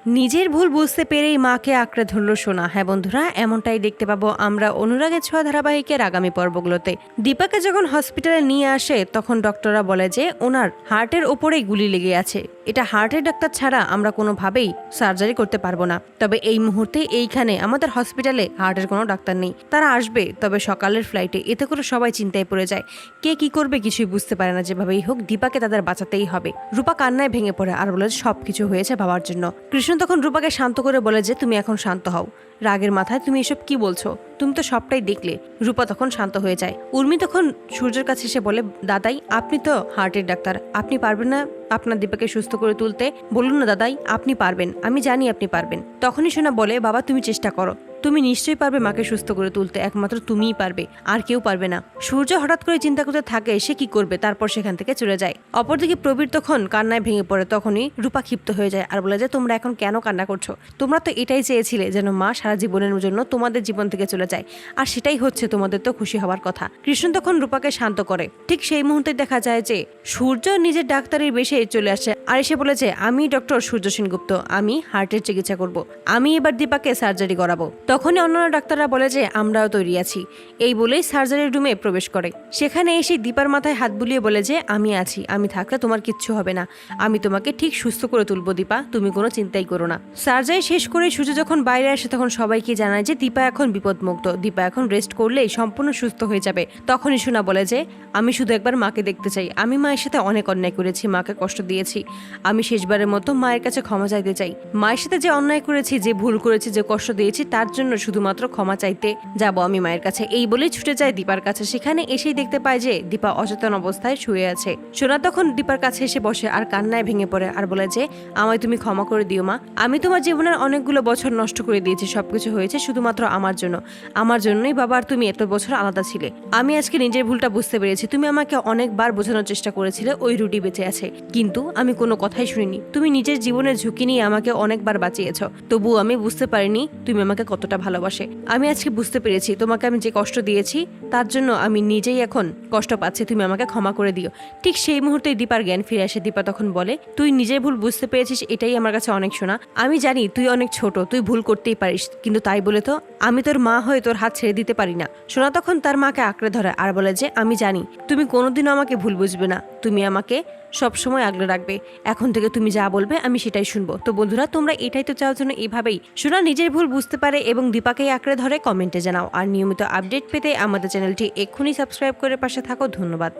নিজের ভুল বুঝতে পেরেই মাকে আঁকড়ে ধরল সোনা। হ্যাঁ বন্ধুরা, এমনটাই দেখতে পাবো আমরা অনুরাগের ছোঁয়া ধারাবাহিকের আগামী পর্বগুলোতে। দীপাকে যখন হসপিটালে নিয়ে আসে তখন ডক্টররা বলে যে ওনার হার্টের ওপরেই গুলি লেগে আছে, এটা হার্টের ডাক্তার ছাড়া আমরা কোনোভাবেই সার্জারি করতে পারবো না। তবে এই মুহূর্তে এইখানে আমাদের হসপিটালে হার্টের কোনো ডাক্তার নেই, তারা আসবে তবে সকালের ফ্লাইটে। এতে করে সবাই চিন্তায় পড়ে যায়, কে কি করবে কিছুই বুঝতে পারে না। যেভাবেই হোক দীপাকে তাদের বাঁচাতেই হবে। রূপা কান্নায় ভেঙে পড়ে আর বলে সবকিছু হয়েছে বাবার জন্য। কৃষ্ণ তখন রূপাকে শান্ত করে বলে যে তুমি এখন শান্ত হও, রাগের মাথায় তুমি এসব কি বলছো, তুমি তো সবটাই দেখলে। রূপা তখন শান্ত হয়ে যায়। উর্মি তখন সূর্যের কাছে এসে বলে, দাদাই আপনি তো হার্টের ডাক্তার, আপনি পারবেন না আপনার দীপাকে সুস্থ করে তুলতে? বলুন না দাদাই, আপনি পারবেন, আমি জানি আপনি পারবেন। তখনই সোনা বলে, বাবা তুমি চেষ্টা করো, তুমি নিশ্চয়ই পারবে মাকে সুস্থ করে তুলতে, একমাত্র তুমিই পারবে, আর কেউ পারবে না। সূর্য হঠাৎ করে চিন্তা করতে থাকে সে কি করবে, তারপর সেখান থেকে চলে যায়। অপরদিকে প্রবীর তখন কান্নায় ভেঙে পড়ে। তখনই রূপা ক্ষিপ্ত হয়ে যায় আর বলে যে তোমরা এখন কেন কান্না করছো, তোমরা তো এটাই চেয়েছিলে যেন মা সারা জীবনের জন্য তোমাদের জীবন থেকে চলে যায়, আর সেটাই হচ্ছে, তোমাদের তো খুশি হওয়ার কথা। কৃষ্ণ তখন রূপাকে শান্ত করে। ঠিক সেই মুহূর্তে দেখা যায় যে সূর্য নিজের ডাক্তারের বেশে চলে আসে আর এসে বলেছে, আমি ডক্টর সূর্য সেনগুপ্ত, আমি হার্টের চিকিৎসা করব, আমি এবার দীপাকে সার্জারি করাবো। তখনই অন্যান্য ডাক্তাররা বলে যে আমরাও তৈরি আছি। এই বলেই সার্জারি রুমে প্রবেশ করে। সেখানে এসে দীপার মাথায় হাত বুলিয়ে বলে যে আমি আছি, আমি থাকলে তোমার কিচ্ছু হবে না, আমি তোমাকে ঠিক সুস্থ করে তুলবো দীপা, তুমি কোনো চিন্তাই করো না। সার্জারি শেষ করে সূর্য যখন বাইরে আসে তখন সবাইকে জানায় যে দীপা এখন বিপদমুক্ত, দীপা এখন রেস্ট করলেই সম্পূর্ণ সুস্থ হয়ে যাবে। তখনই সোনা বলে যে আমি শুধু একবার মাকে দেখতে চাই, আমি মায়ের সাথে অনেক অন্যায় করেছি, মাকে কষ্ট দিয়েছি, আমি শেষবারের মতো মায়ের কাছে ক্ষমা চাইতে চাই। মায়ের সাথে যে অন্যায় করেছি, যে ভুল করেছি, যে কষ্ট দিয়েছি, তার জন্য শুধুমাত্র ক্ষমা চাইতে যাব আমি মায়ের কাছে। এই বলেই ছুটে যায় দীপার কাছে। সেখানে এসেই দেখতে পায় যে দীপা অচেতন অবস্থায় শুয়ে আছে। সোনা তখন দীপার কাছে এসে বসে আর কান্নায় ভেঙে পড়ে আর বলে যে আমায় তুমি ক্ষমা করে দিও মা, আমি তোমার জীবনের অনেকগুলো বছর নষ্ট করে দিয়েছি, সবকিছু হয়েছে শুধুমাত্র আমার জন্য, আমার জন্যই বাবা আর তুমি এত বছর আলাদা ছিলে। আমি আজকে নিজের ভুলটা বুঝতে পেরেছি, তুমি আমাকে অনেকবার বোঝানোর চেষ্টা করেছিলে ওই রুটি বেঁচে আছে, কিন্তু আমি কোনো কথাই শুনিনি। তুমি নিজের জীবনের ঝুঁকি নিয়ে আমাকে অনেকবার বাঁচিয়েছ, তবুও আমি বুঝতে পারিনি তুমি আমাকে কতটা ভালোবাসে। আমি আজকে বুঝতে পেরেছি তোমাকে আমি যে কষ্ট দিয়েছি তার জন্য আমি নিজেই এখন কষ্ট পাচ্ছি, তুমি আমাকে ক্ষমা করে দিও। ঠিক সেই মুহূর্তেই দীপার জ্ঞান ফিরে আসে। দীপা তখন বলে, তুই নিজের ভুল বুঝতে পেরেছিস, এটাই আমার কাছে অনেক। শোনা, আমি জানি তুই অনেক ছোট, তুই ভুল করতেই পারিস, কিন্তু তাই বলে তো আমি তোর মা হয়ে তোর হাত ছেড়ে দিতে পারি না। সোনা তখন তার মাকে আঁকড়ে ধরে আর বলে যে আমি জানি তুমি কোনোদিনও আমাকে ভুল বুঝবে না, তুমি আমাকে সবসময় আগলে রাখবে, এখন থেকে তুমি যা বলবে আমি সেটাই শুনবো। তো বন্ধুরা, তোমরা এটাই তো চাও যেন এইভাবেই সোনা নিজের ভুল বুঝতে পারে এবং দীপাকেই আঁকড়ে ধরে? কমেন্টে জানাও। আর নিয়মিত আপডেট পেতে আমাদের চ্যানেলটি এক্ষুনি সাবস্ক্রাইব করে পাশে থাকো। ধন্যবাদ।